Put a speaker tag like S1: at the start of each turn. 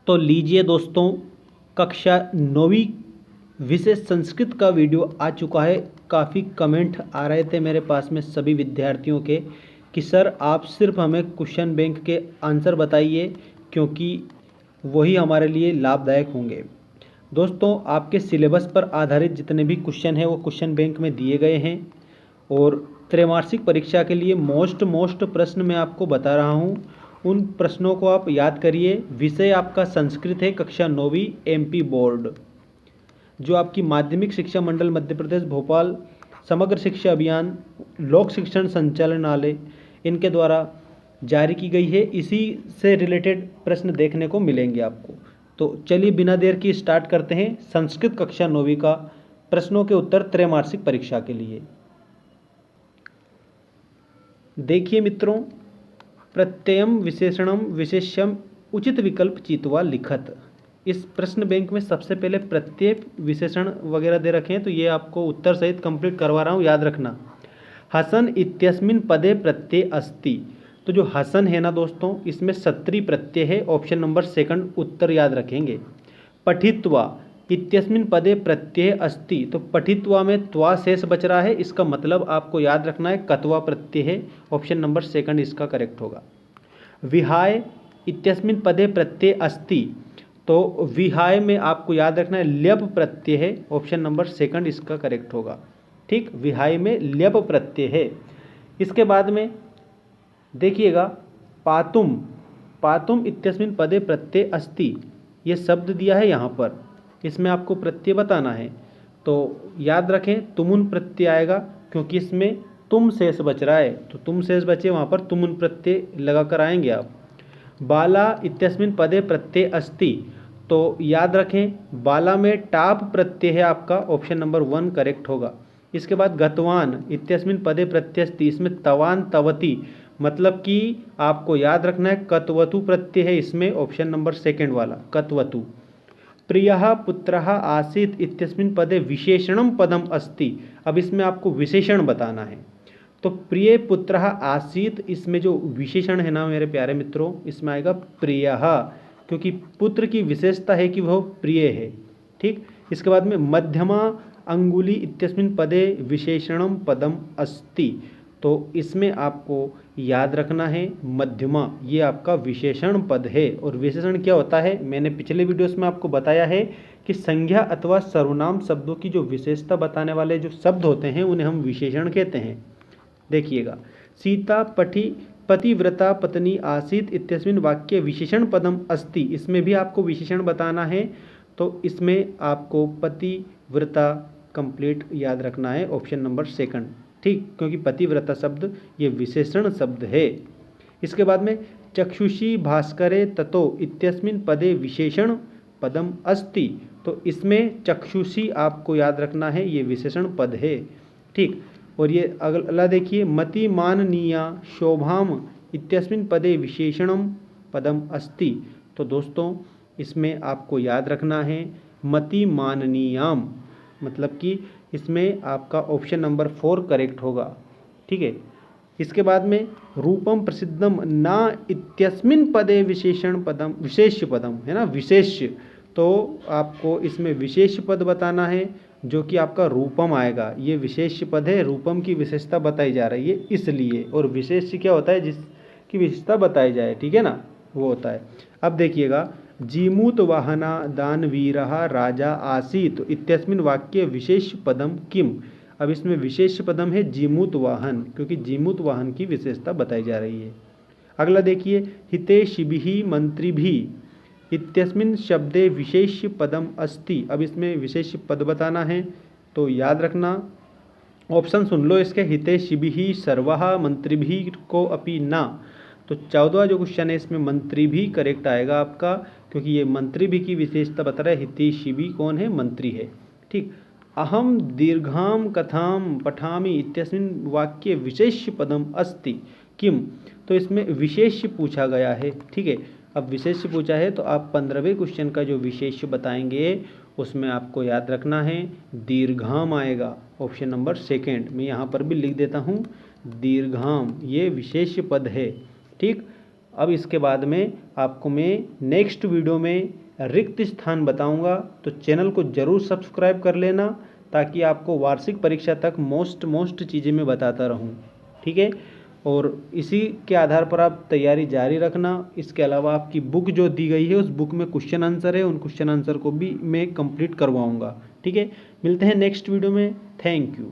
S1: तो लीजिए दोस्तों, कक्षा 9वीं विषय संस्कृत का वीडियो आ चुका है। काफ़ी कमेंट आ रहे थे मेरे पास में सभी विद्यार्थियों के कि सर आप सिर्फ हमें क्वेश्चन बैंक के आंसर बताइए, क्योंकि वही हमारे लिए लाभदायक होंगे। दोस्तों, आपके सिलेबस पर आधारित जितने भी क्वेश्चन हैं वो क्वेश्चन बैंक में दिए गए हैं, और त्रैमासिक परीक्षा के लिए मोस्ट प्रश्न मैं आपको बता रहा हूँ। उन प्रश्नों को आप याद करिए। विषय आपका संस्कृत है, कक्षा 9वीं एमपी बोर्ड, जो आपकी माध्यमिक शिक्षा मंडल मध्य प्रदेश भोपाल, समग्र शिक्षा अभियान, लोक शिक्षण संचालनालय, इनके द्वारा जारी की गई है। इसी से रिलेटेड प्रश्न देखने को मिलेंगे आपको। तो चलिए बिना देर की स्टार्ट करते हैं संस्कृत कक्षा 9वीं का प्रश्नों के उत्तर त्रैमासिक परीक्षा के लिए। देखिए मित्रों, प्रत्ययम विशेषणम विशेष्यम उचित विकल्प चित्वा लिखत। इस प्रश्न बैंक में सबसे पहले प्रत्यय विशेषण वगैरह दे रखे हैं, तो ये आपको उत्तर सहित कंप्लीट करवा रहा हूँ, याद रखना। हसन इत्यस्मिन् पदे प्रत्यय अस्ति। तो जो हसन है ना दोस्तों, इसमें सत्री प्रत्यय है। ऑप्शन नंबर सेकंड उत्तर याद रखेंगे। पठित्वा इत्यस्मिन् पदे प्रत्यय अस्ति। तो पठित्वा में त्वा शेष बच रहा है, इसका मतलब आपको याद रखना है कत्वा प्रत्यय है। ऑप्शन नंबर सेकंड इसका करेक्ट होगा। विहाय इत्यस्मिन् पदे प्रत्यय अस्ति। तो विहाय में आपको याद रखना है ल्यप प्रत्यय है। ऑप्शन नंबर सेकंड इसका करेक्ट होगा। ठीक, विहाय में ल्यप प्रत्यय है। इसके बाद में देखिएगा, पातुम, पातुम इत्यस्मिन् पदे प्रत्यय अस्ति। ये शब्द दिया है यहाँ पर, इसमें आपको प्रत्यय बताना है। तो याद रखें तुमुन प्रत्यय आएगा, क्योंकि इसमें तुम शेष बच रहा है, तो तुम शेष बचे वहाँ पर तुमुन प्रत्यय लगा कर आएंगे आप। बाला इत्यस्मिन् पदे प्रत्यय अस्ति। तो याद रखें बाला में टाप प्रत्यय है आपका। ऑप्शन नंबर 1 करेक्ट होगा। इसके बाद गतवान इत्यस्मिन् पदे प्रत्यय अस्ति। इसमें तवान तवती, मतलब कि आपको याद रखना है कत्वतु प्रत्यय है इसमें। ऑप्शन नंबर सेकंड वाला कत्वतु। प्रियः पुत्रः आसीत् इत्यस्मिन् पदे विशेषणम पदम अस्ति। अब इसमें आपको विशेषण बताना है। तो प्रिय पुत्रः आसीत्, इसमें जो विशेषण है ना मेरे प्यारे मित्रों, इसमें आएगा प्रियः, क्योंकि पुत्र की विशेषता है कि वह प्रिय है। ठीक, इसके बाद में मध्यमा अंगुली इत्यस्मिन् पदे विशेषणम पदम अस्ति। तो इसमें आपको याद रखना है मध्यमा, ये आपका विशेषण पद है। और विशेषण क्या होता है, मैंने पिछले वीडियोस में आपको बताया है कि संज्ञा अथवा सर्वनाम शब्दों की जो विशेषता बताने वाले जो शब्द होते हैं उन्हें हम विशेषण कहते हैं। देखिएगा, सीता पतिव्रता पत्नी आसीत् इत्यस्मिन् वाक्ये विशेषण पदम अस्ति। इसमें भी आपको विशेषण बताना है, तो इसमें आपको पतिव्रता कंप्लीट याद रखना है। Option number second. ठीक, क्योंकि पतिव्रता शब्द ये विशेषण शब्द है। इसके बाद में चक्षुषी भास्करे ततो इत्यस्मिन् पदे विशेषण पदम अस्ति। तो इसमें चक्षुषी आपको याद रखना है, ये विशेषण पद है। ठीक, और ये अगला देखिए, मति माननीया शोभाम इत्यस्मिन् पदे विशेषणम पदम अस्ति। तो दोस्तों इसमें आपको याद रखना है मति माननीयाम, मतलब कि इसमें आपका ऑप्शन नंबर 4 करेक्ट होगा। ठीक है, इसके बाद में रूपम प्रसिद्धम ना इत्यस्मिन् पदे विशेषण पदम, विशेष्य पदम है ना, विशेष्य। तो आपको इसमें विशेष पद बताना है, जो कि आपका रूपम आएगा। ये विशेष पद है, रूपम की विशेषता बताई जा रही है इसलिए। और विशेष्य क्या होता है, जिसकी विशेषता बताई जाए, ठीक है ना, वो होता है। अब देखिएगा, जीमूत वाहना दानवीरः राजा आसीत् इत्यस्मिन् वाक्ये विशेष पदम किम। अब इसमें विशेष पदम है जीमूत वाहन, क्योंकि जीमूत वाहन की विशेषता बताई जा रही है। अगला देखिए, हितैषिभिः मंत्रिभिः इत्यस्मिन् शब्दे विशेष पदम अस्ति। अब इसमें विशेष पद बताना है, तो याद रखना, ऑप्शन सुन लो इसके, हितैषिभिः सर्वः मंत्रिभिः को अपि न। तो 14वां जो क्वेश्चन है इसमें मंत्री भी करेक्ट आएगा आपका, क्योंकि ये मंत्री भी की विशेषता बता रहा है। हितैषी भी कौन है, मंत्री है। ठीक, अहम दीर्घाम कथाम पठामि इत्यस्मिन् वाक्ये विशेष पदम अस्ति किम। तो इसमें विशेष पूछा गया है। ठीक है, अब विशेष पूछा है तो आप 15वें क्वेश्चन का जो विशेष बताएंगे उसमें आपको याद रखना है दीर्घाम आएगा। ऑप्शन नंबर सेकंड, मैं यहाँ पर भी लिख देता हूँ दीर्घाम, ये विशेष पद है। ठीक, अब इसके बाद में आपको मैं नेक्स्ट वीडियो में रिक्त स्थान बताऊंगा, तो चैनल को ज़रूर सब्सक्राइब कर लेना ताकि आपको वार्षिक परीक्षा तक मोस्ट चीज़ें मैं बताता रहूं। ठीक है, और इसी के आधार पर आप तैयारी जारी रखना। इसके अलावा आपकी बुक जो दी गई है उस बुक में क्वेश्चन आंसर है, उन क्वेश्चन आंसर को भी मैं कंप्लीट करवाऊंगा। ठीक है, मिलते हैं नेक्स्ट वीडियो में। Thank you.